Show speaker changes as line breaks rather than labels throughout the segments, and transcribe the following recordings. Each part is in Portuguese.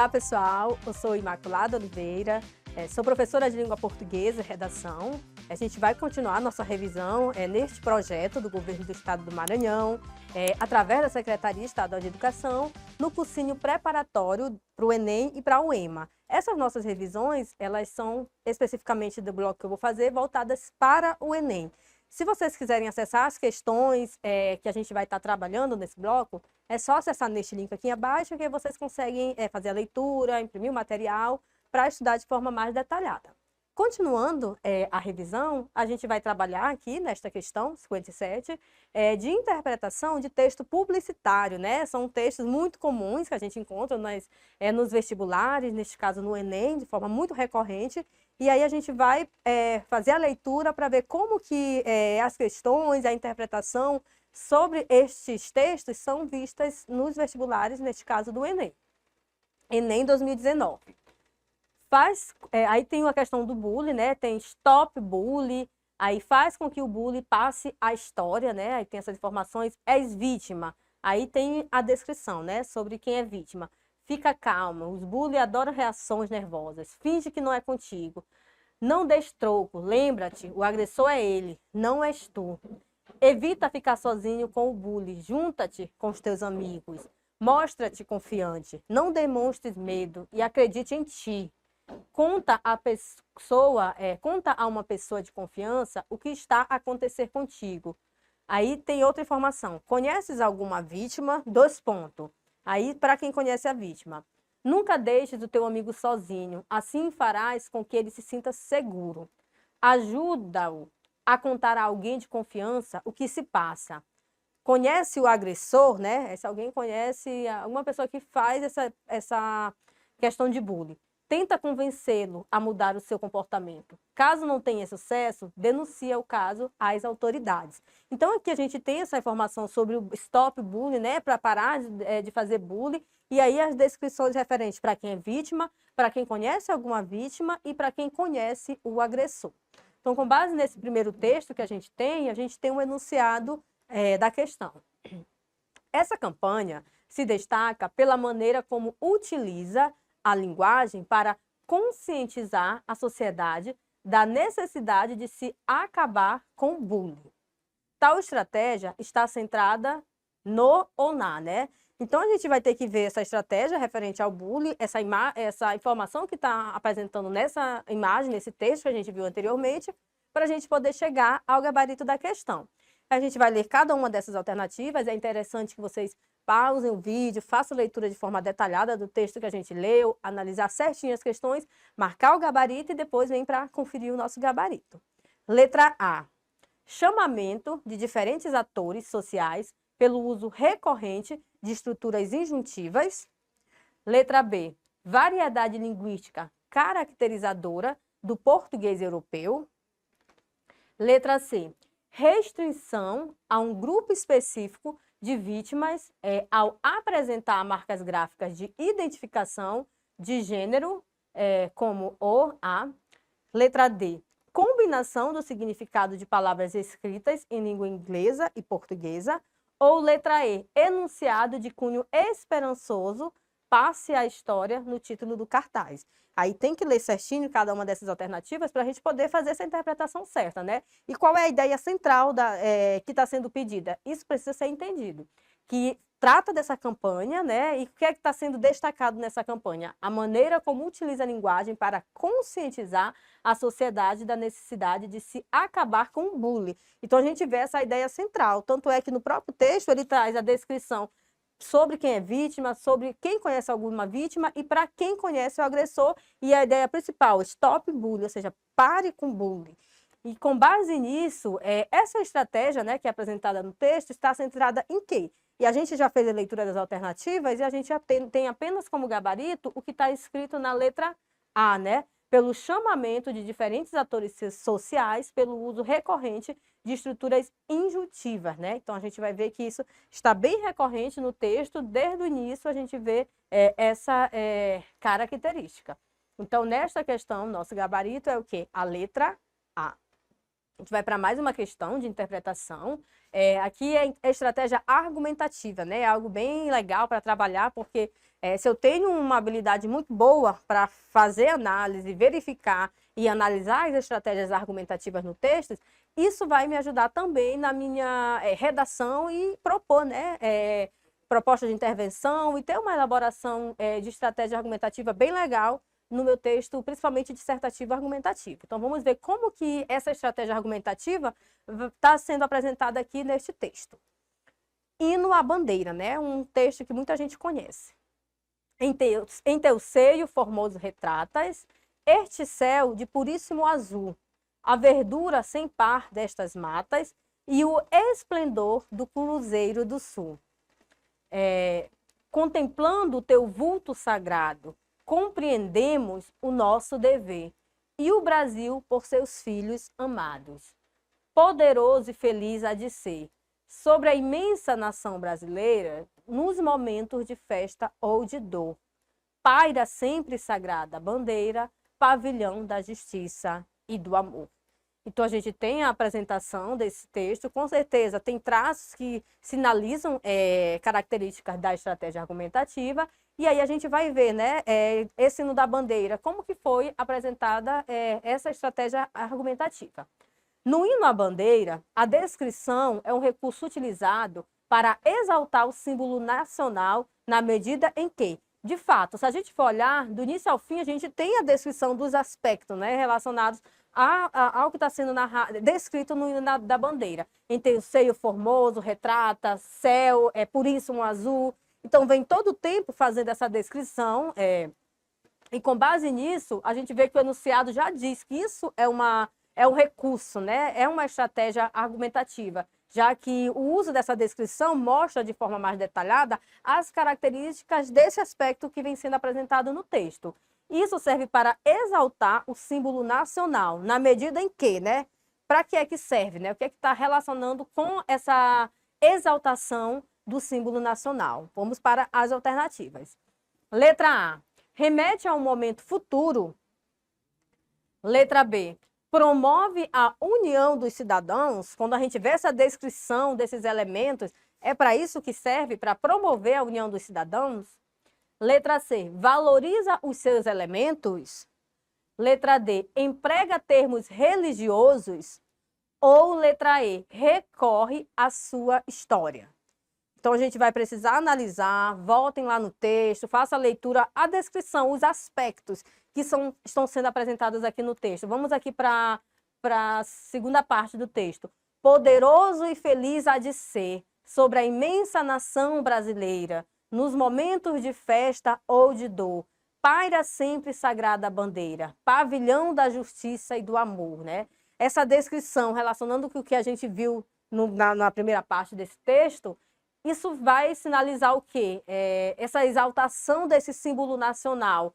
Olá, pessoal. Eu sou Imaculada Oliveira, sou professora de língua portuguesa e redação. A gente vai continuar nossa revisão neste projeto do Governo do Estado do Maranhão, através da Secretaria Estadual de Educação, no cursinho preparatório para o Enem e para o EMA. Essas nossas revisões, elas são especificamente do bloco que eu vou fazer, voltadas para o Enem. Se vocês quiserem acessar as questões que a gente vai estar trabalhando nesse bloco, é só acessar neste link aqui abaixo que vocês conseguem fazer a leitura, imprimir o material para estudar de forma mais detalhada. Continuando a revisão, a gente vai trabalhar aqui nesta questão 57 de interpretação de texto publicitário, né? São textos muito comuns que a gente encontra nos vestibulares, neste caso no Enem, de forma muito recorrente. E aí a gente vai fazer a leitura para ver como que as questões, a interpretação sobre estes textos são vistas nos vestibulares, neste caso do Enem. Enem 2019. Aí tem a questão do bullying, né? Tem stop bullying, aí faz com que o bullying passe a história, né? Aí tem essas informações, és vítima. Aí tem a descrição, né? Sobre quem é vítima. Fica calma, os bullies adoram reações nervosas, finge que não é contigo. Não dês troco, lembra-te, o agressor é ele, não és tu. Evita ficar sozinho com o bullying, junta-te com os teus amigos. Mostra-te confiante, não demonstres medo e acredite em ti. Conta a uma pessoa de confiança o que está a acontecer contigo. Aí tem outra informação. Conheces alguma vítima? 2 pontos. Aí, para quem conhece a vítima. Nunca deixes o teu amigo sozinho, assim farás com que ele se sinta seguro. Ajuda-o a contar a alguém de confiança o que se passa. Conhece o agressor, né? Se alguém conhece alguma pessoa que faz essa questão de bullying. Tenta convencê-lo a mudar o seu comportamento. Caso não tenha sucesso, denuncia o caso às autoridades. Então, aqui a gente tem essa informação sobre o stop bullying, né, para parar de fazer bullying, e aí as descrições referentes para quem é vítima, para quem conhece alguma vítima e para quem conhece o agressor. Então, com base nesse primeiro texto que a gente tem um enunciado da questão. Essa campanha se destaca pela maneira como utiliza a linguagem para conscientizar a sociedade da necessidade de se acabar com o bullying. Tal estratégia está centrada no ou na, né? Então, a gente vai ter que ver essa estratégia referente ao bullying, essa informação que está apresentando nessa imagem, nesse texto que a gente viu anteriormente, para a gente poder chegar ao gabarito da questão. A gente vai ler cada uma dessas alternativas, é interessante que vocês pausem o vídeo, façam leitura de forma detalhada do texto que a gente leu, analisar certinho as questões, marcar o gabarito e depois vem para conferir o nosso gabarito. Letra A. Chamamento de diferentes atores sociais pelo uso recorrente de estruturas injuntivas. Letra B. Variedade linguística caracterizadora do português europeu. Letra C. Restrição a um grupo específico de vítimas ao apresentar marcas gráficas de identificação de gênero, como o, a. Letra D. Combinação do significado de palavras escritas em língua inglesa e portuguesa. Ou letra E. Enunciado de cunho esperançoso, passe a história no título do cartaz. Aí tem que ler certinho cada uma dessas alternativas para a gente poder fazer essa interpretação certa, né? E qual é a ideia central que está sendo pedida? Isso precisa ser entendido. Que trata dessa campanha, né? E o que é que está sendo destacado nessa campanha? A maneira como utiliza a linguagem para conscientizar a sociedade da necessidade de se acabar com o bullying. Então, a gente vê essa ideia central. Tanto é que no próprio texto ele traz a descrição sobre quem é vítima, sobre quem conhece alguma vítima e para quem conhece o agressor. E a ideia principal, stop bullying, ou seja, pare com bullying. E com base nisso, essa estratégia, né, que é apresentada no texto está centrada em quê? E a gente já fez a leitura das alternativas e a gente já tem apenas como gabarito o que está escrito na letra A, né? Pelo chamamento de diferentes atores sociais, pelo uso recorrente de estruturas injuntivas, né? Então, a gente vai ver que isso está bem recorrente no texto, desde o início a gente vê essa característica. Então, nesta questão, nosso gabarito é o quê? A letra A. A gente vai para mais uma questão de interpretação. Aqui é estratégia argumentativa, né? É algo bem legal para trabalhar, porque Se eu tenho uma habilidade muito boa para fazer análise, verificar e analisar as estratégias argumentativas no texto, isso vai me ajudar também na minha redação e propor, né, proposta de intervenção e ter uma elaboração de estratégia argumentativa bem legal no meu texto, principalmente dissertativo argumentativo. Então, vamos ver como que essa estratégia argumentativa está sendo apresentada aqui neste texto. Hino à bandeira, né? Um texto que muita gente conhece. Em teu seio formoso retratas, este céu de puríssimo azul, a verdura sem par destas matas e o esplendor do cruzeiro do sul. Contemplando o teu vulto sagrado, compreendemos o nosso dever e o Brasil por seus filhos amados. Poderoso e feliz há de ser, sobre a imensa nação brasileira, nos momentos de festa ou de dor. Paira sempre sagrada bandeira, pavilhão da justiça e do amor. Então, a gente tem a apresentação desse texto, com certeza tem traços que sinalizam características da estratégia argumentativa, e aí a gente vai ver, né, esse hino da bandeira, como que foi apresentada essa estratégia argumentativa. No hino à bandeira, a descrição é um recurso utilizado para exaltar o símbolo nacional na medida em que, de fato, se a gente for olhar, do início ao fim, a gente tem a descrição dos aspectos, né, relacionados ao que está sendo descrito no hino da bandeira. Em o seio formoso, retrata, céu, puríssimo azul. Então, vem todo o tempo fazendo essa descrição. E com base nisso, a gente vê que o enunciado já diz que isso é um recurso, né? É uma estratégia argumentativa, já que o uso dessa descrição mostra de forma mais detalhada as características desse aspecto que vem sendo apresentado no texto. Isso serve para exaltar o símbolo nacional, na medida em que, né? Para que é que serve, né? O que é que está relacionando com essa exaltação do símbolo nacional? Vamos para as alternativas. Letra A, remete a um momento futuro. Letra B, promove a união dos cidadãos. Quando a gente vê essa descrição desses elementos, é para isso que serve, para promover a união dos cidadãos. Letra C, valoriza os seus elementos. Letra D, emprega termos religiosos. Ou letra E, recorre à sua história. Então, a gente vai precisar analisar, voltem lá no texto, faça a leitura, a descrição, os aspectos que estão sendo apresentados aqui no texto. Vamos aqui para a segunda parte do texto. Poderoso e feliz há de ser, sobre a imensa nação brasileira, nos momentos de festa ou de dor, paira sempre sagrada bandeira, pavilhão da justiça e do amor, né? Essa descrição, relacionando com o que a gente viu na primeira parte desse texto, isso vai sinalizar o quê? Essa exaltação desse símbolo nacional.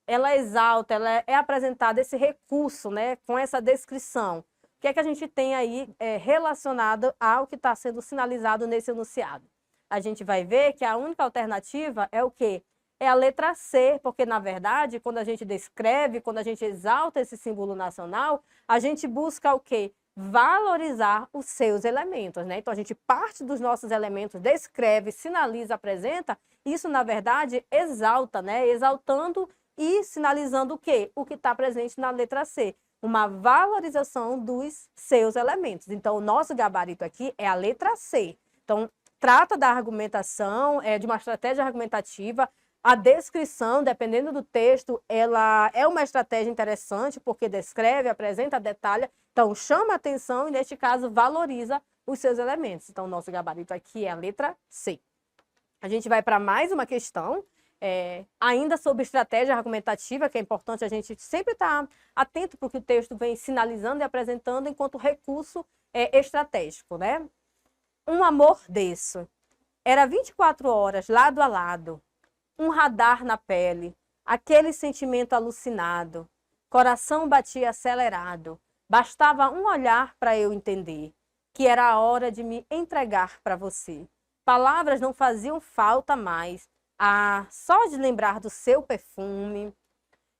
Ela exalta, ela é apresentada, esse recurso, né, com essa descrição. O que é que a gente tem aí relacionado ao que está sendo sinalizado nesse enunciado? A gente vai ver que a única alternativa é o quê? É a letra C, porque, na verdade, quando a gente descreve, quando a gente exalta esse símbolo nacional, a gente busca o quê? Valorizar os seus elementos, né? Então, a gente parte dos nossos elementos, descreve, sinaliza, apresenta, isso, na verdade, exalta, né? Exaltando e sinalizando o quê? O que está presente na letra C, uma valorização dos seus elementos. Então, o nosso gabarito aqui é a letra C. Então, trata da argumentação, de uma estratégia argumentativa. A descrição, dependendo do texto, ela é uma estratégia interessante, porque descreve, apresenta, detalha. Então, chama atenção e, neste caso, valoriza os seus elementos. Então, o nosso gabarito aqui é a letra C. A gente vai para mais uma questão, ainda sobre estratégia argumentativa, que é importante a gente sempre estar atento para o que o texto vem sinalizando e apresentando enquanto recurso estratégico, né? Um amor desse. Era 24 horas, lado a lado, um radar na pele, aquele sentimento alucinado, coração batia acelerado, bastava um olhar para eu entender que era a hora de me entregar para você. Palavras não faziam falta mais, só de lembrar do seu perfume.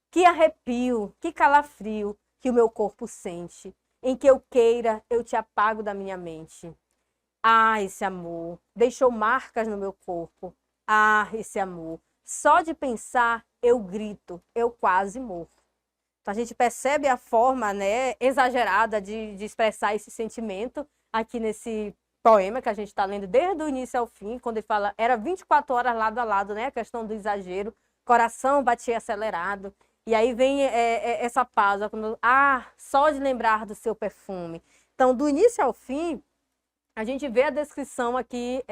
Que arrepio, que calafrio que o meu corpo sente, em que eu queira, eu te apago da minha mente. Esse amor deixou marcas no meu corpo, Ah, esse amor. Só de pensar, eu grito, eu quase morro. Então, a gente percebe a forma, né, exagerada de expressar esse sentimento aqui nesse poema que a gente está lendo desde o início ao fim, quando ele fala, era 24 horas lado a lado, né, a questão do exagero, coração batia acelerado. E aí vem essa pausa, quando, só de lembrar do seu perfume. Então, do início ao fim, a gente vê a descrição aqui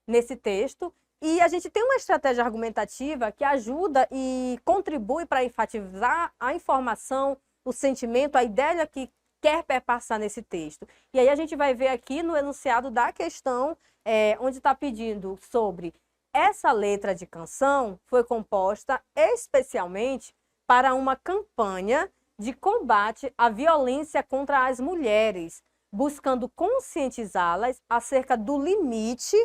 nesse texto, e a gente tem uma estratégia argumentativa que ajuda e contribui para enfatizar a informação, o sentimento, a ideia que quer perpassar nesse texto. E aí a gente vai ver aqui no enunciado da questão, onde está pedindo sobre essa letra de canção foi composta especialmente para uma campanha de combate à violência contra as mulheres, buscando conscientizá-las acerca do limite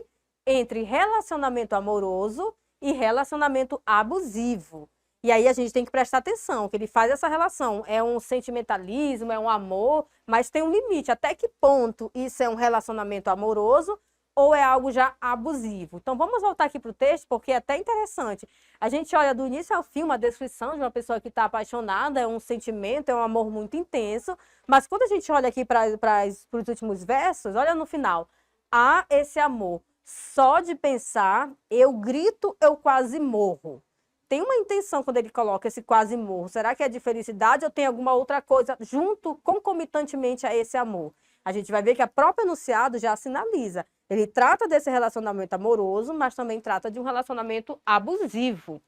entre relacionamento amoroso e relacionamento abusivo. E aí a gente tem que prestar atenção, que ele faz essa relação. É um sentimentalismo, é um amor, mas tem um limite. Até que ponto isso é um relacionamento amoroso ou é algo já abusivo? Então vamos voltar aqui para o texto, porque é até interessante. A gente olha do início ao fim uma descrição de uma pessoa que está apaixonada, é um sentimento, é um amor muito intenso, mas quando a gente olha aqui para os últimos versos, olha no final. Há esse amor. Só de pensar, eu grito, eu quase morro. Tem uma intenção quando ele coloca esse quase morro. Será que é de felicidade ou tem alguma outra coisa junto, concomitantemente a esse amor? A gente vai ver que a própria enunciado já sinaliza. Ele trata desse relacionamento amoroso, mas também trata de um relacionamento abusivo.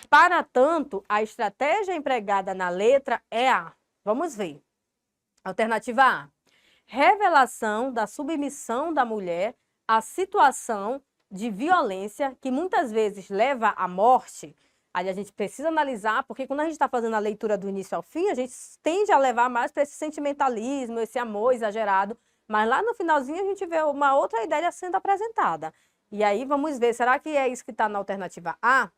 Para tanto, a estratégia empregada na letra é a... Vamos ver. Alternativa A. Revelação da submissão da mulher à situação de violência que muitas vezes leva à morte. Aí a gente precisa analisar, porque quando a gente está fazendo a leitura do início ao fim, a gente tende a levar mais para esse sentimentalismo, esse amor exagerado, mas lá no finalzinho a gente vê uma outra ideia sendo apresentada. E aí vamos ver, será que é isso que está na alternativa A?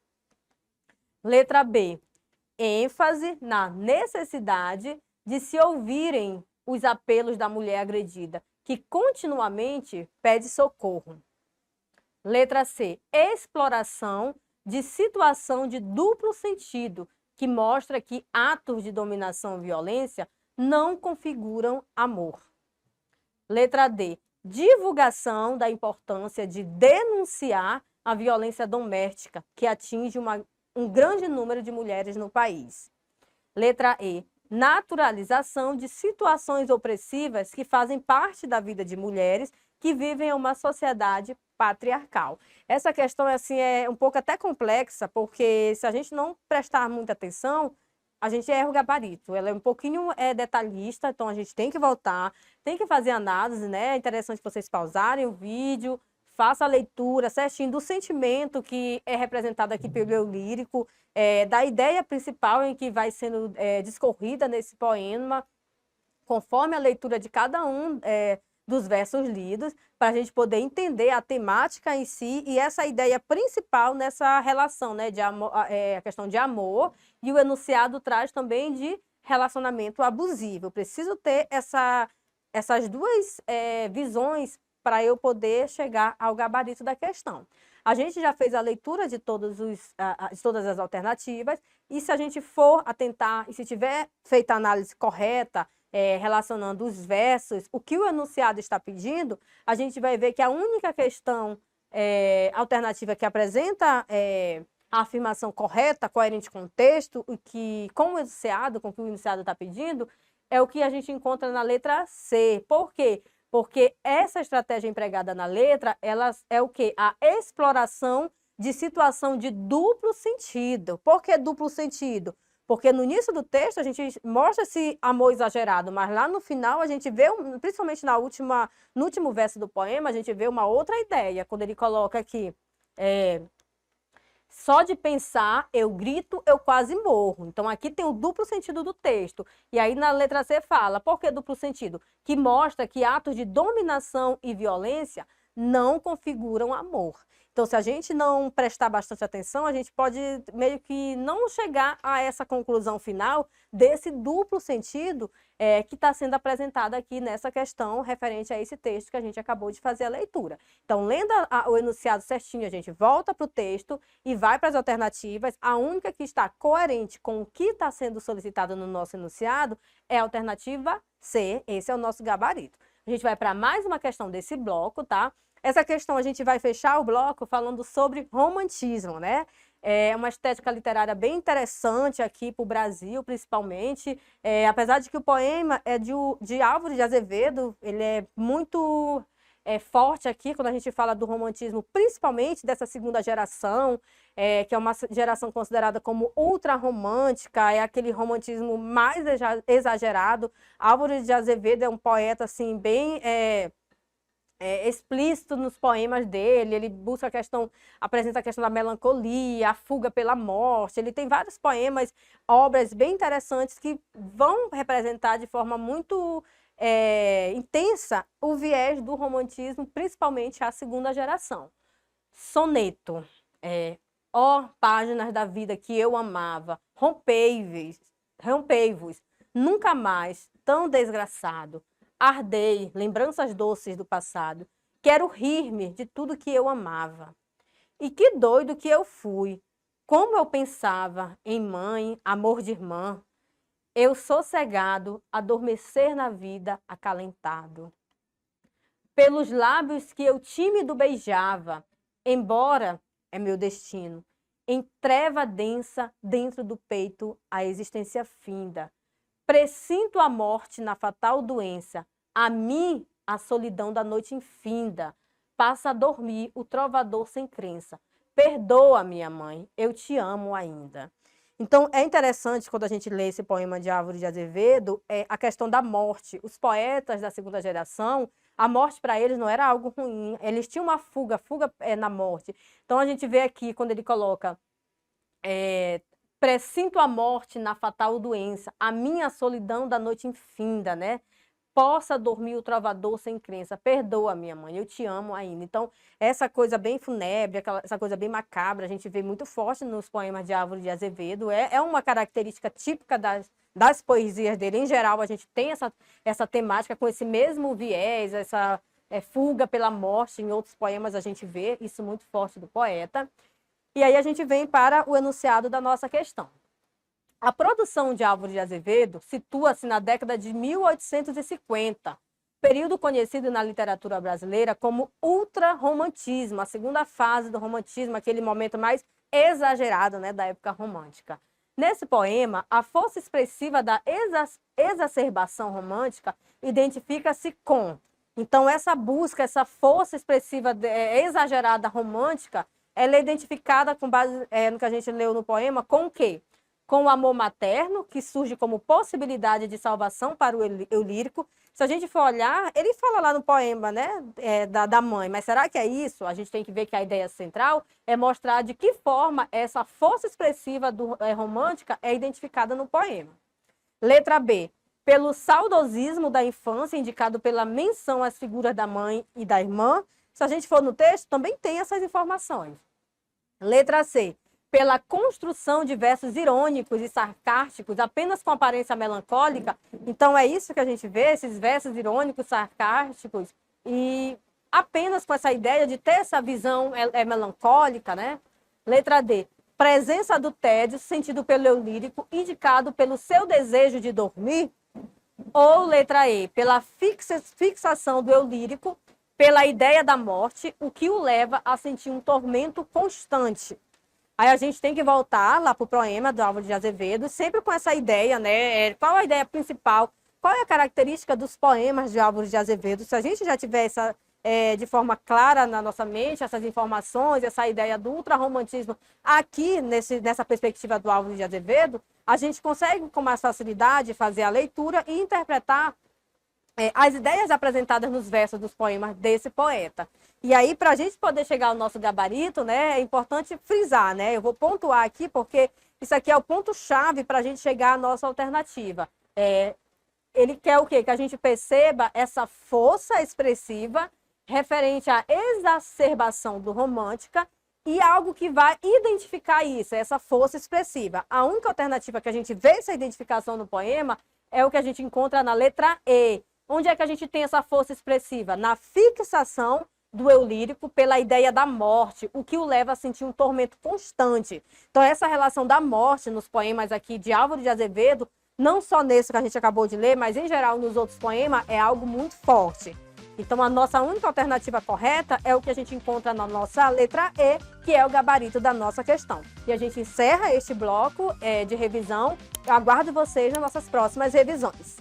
Letra B. ênfase na necessidade de se ouvirem os apelos da mulher agredida, que continuamente pede socorro. Letra C. Exploração de situação de duplo sentido, que mostra que atos de dominação e violência não configuram amor. Letra D. Divulgação da importância de denunciar a violência doméstica, que atinge um grande número de mulheres no país. Letra E. Naturalização de situações opressivas que fazem parte da vida de mulheres que vivem em uma sociedade patriarcal. Essa questão assim, é um pouco até complexa, porque se a gente não prestar muita atenção, a gente erra o gabarito. Ela é um pouquinho detalhista, então a gente tem que voltar, tem que fazer análise, né? É interessante que vocês pausarem o vídeo, faça a leitura certinho do sentimento que é representado aqui pelo eu lírico, da ideia principal em que vai sendo discorrida nesse poema, conforme a leitura de cada um dos versos lidos, para a gente poder entender a temática em si e essa ideia principal nessa relação, né, de amor, a questão de amor, e o enunciado traz também de relacionamento abusivo. Eu preciso ter essas duas visões para eu poder chegar ao gabarito da questão. A gente já fez a leitura de todas as alternativas, e se a gente for atentar, e se tiver feito a análise correta, relacionando os versos, o que o enunciado está pedindo, a gente vai ver que a única questão alternativa que apresenta a afirmação correta, coerente com o texto, com o que o enunciado está pedindo, é o que a gente encontra na letra C. Por quê? Porque essa estratégia empregada na letra, ela é o quê? A exploração de situação de duplo sentido. Por que duplo sentido? Porque no início do texto a gente mostra esse amor exagerado, mas lá no final a gente vê, principalmente no último verso do poema, a gente vê uma outra ideia, quando ele coloca aqui, só de pensar, eu grito, eu quase morro. Então aqui tem o duplo sentido do texto. E aí na letra C fala, por que duplo sentido? Que mostra que atos de dominação e violência não configuram amor. Então, se a gente não prestar bastante atenção, a gente pode meio que não chegar a essa conclusão final desse duplo sentido que está sendo apresentado aqui nessa questão referente a esse texto que a gente acabou de fazer a leitura. Então, lendo o enunciado certinho, a gente volta para o texto e vai para as alternativas. A única que está coerente com o que está sendo solicitado no nosso enunciado é a alternativa C. Esse é o nosso gabarito. A gente vai para mais uma questão desse bloco, tá? Essa questão a gente vai fechar o bloco falando sobre romantismo, né? É uma estética literária bem interessante aqui para o Brasil, principalmente. Apesar de que o poema é de Álvares de Azevedo, ele é muito forte aqui quando a gente fala do romantismo, principalmente dessa segunda geração, que é uma geração considerada como ultra-romântica, é aquele romantismo mais exagerado. Álvares de Azevedo é um poeta assim, bem... explícito nos poemas dele, ele busca apresenta a questão da melancolia, a fuga pela morte, ele tem vários poemas, obras bem interessantes que vão representar de forma muito intensa o viés do romantismo, principalmente a segunda geração. Soneto, ó páginas da vida que eu amava, rompei-vos, nunca mais tão desgraçado, ardei, lembranças doces do passado. Quero rir-me de tudo que eu amava. E que doido que eu fui. Como eu pensava em mãe, amor de irmã. Eu sossegado, adormecer na vida, acalentado. Pelos lábios que eu tímido beijava, embora é meu destino, em treva densa, dentro do peito, a existência finda. Presinto a morte na fatal doença, a mim a solidão da noite infinda. Passa a dormir o trovador sem crença. Perdoa, minha mãe, eu te amo ainda. Então, é interessante quando a gente lê esse poema de Álvares de Azevedo, a questão da morte. Os poetas da segunda geração, a morte para eles não era algo ruim, eles tinham uma fuga na morte. Então, a gente vê aqui, quando ele coloca... presinto a morte na fatal doença, a minha solidão da noite infinda, né? Possa dormir o trovador sem crença, perdoa, minha mãe, eu te amo ainda. Então, essa coisa bem fúnebre, essa coisa bem macabra, a gente vê muito forte nos poemas de Álvares de Azevedo, é uma característica típica das poesias dele. Em geral, a gente tem essa temática com esse mesmo viés, essa fuga pela morte. Em outros poemas a gente vê isso muito forte do poeta. E aí a gente vem para o enunciado da nossa questão. A produção de Álvares de Azevedo situa-se na década de 1850, período conhecido na literatura brasileira como ultrarromantismo, a segunda fase do romantismo, aquele momento mais exagerado, né, da época romântica. Nesse poema, a força expressiva da exacerbação romântica identifica-se com. Então, essa busca, essa força expressiva exagerada romântica, ela é identificada com base no que a gente leu no poema, com o quê? Com o amor materno, que surge como possibilidade de salvação para o eu lírico. Se a gente for olhar, ele fala lá no poema, né, da mãe, mas será que é isso? A gente tem que ver que a ideia central é mostrar de que forma essa força expressiva romântica é identificada no poema. Letra B. Pelo saudosismo da infância, indicado pela menção às figuras da mãe e da irmã. Se a gente for no texto, também tem essas informações. Letra C. Pela construção de versos irônicos e sarcásticos, apenas com aparência melancólica. Então, é isso que a gente vê, esses versos irônicos, sarcásticos, e apenas com essa ideia de ter essa visão melancólica, né? Letra D. Presença do tédio, sentido pelo eu lírico, indicado pelo seu desejo de dormir. Ou letra E. Pela fixação do eu lírico, pela ideia da morte, o que o leva a sentir um tormento constante. Aí a gente tem que voltar lá para o poema do Álvares de Azevedo, sempre com essa ideia, né? Qual a ideia principal? Qual é a característica dos poemas de Álvares de Azevedo? Se a gente já tiver de forma clara na nossa mente, essas informações, essa ideia do ultrarromantismo aqui nessa perspectiva do Álvares de Azevedo, a gente consegue com mais facilidade fazer a leitura e interpretar as ideias apresentadas nos versos dos poemas desse poeta. E aí, para a gente poder chegar ao nosso gabarito, né, é importante frisar, né? Eu vou pontuar aqui, porque isso aqui é o ponto-chave para a gente chegar à nossa alternativa. Ele quer o quê? Que a gente perceba essa força expressiva referente à exacerbação do romântica e algo que vai identificar isso, essa força expressiva. A única alternativa que a gente vê essa identificação no poema é o que a gente encontra na letra E. Onde é que a gente tem essa força expressiva? Na fixação do eu lírico pela ideia da morte, o que o leva a sentir um tormento constante. Então, essa relação da morte nos poemas aqui de Álvaro de Azevedo, não só nesse que a gente acabou de ler, mas em geral nos outros poemas, é algo muito forte. Então, a nossa única alternativa correta é o que a gente encontra na nossa letra E, que é o gabarito da nossa questão. E a gente encerra este bloco de revisão. Eu aguardo vocês nas nossas próximas revisões.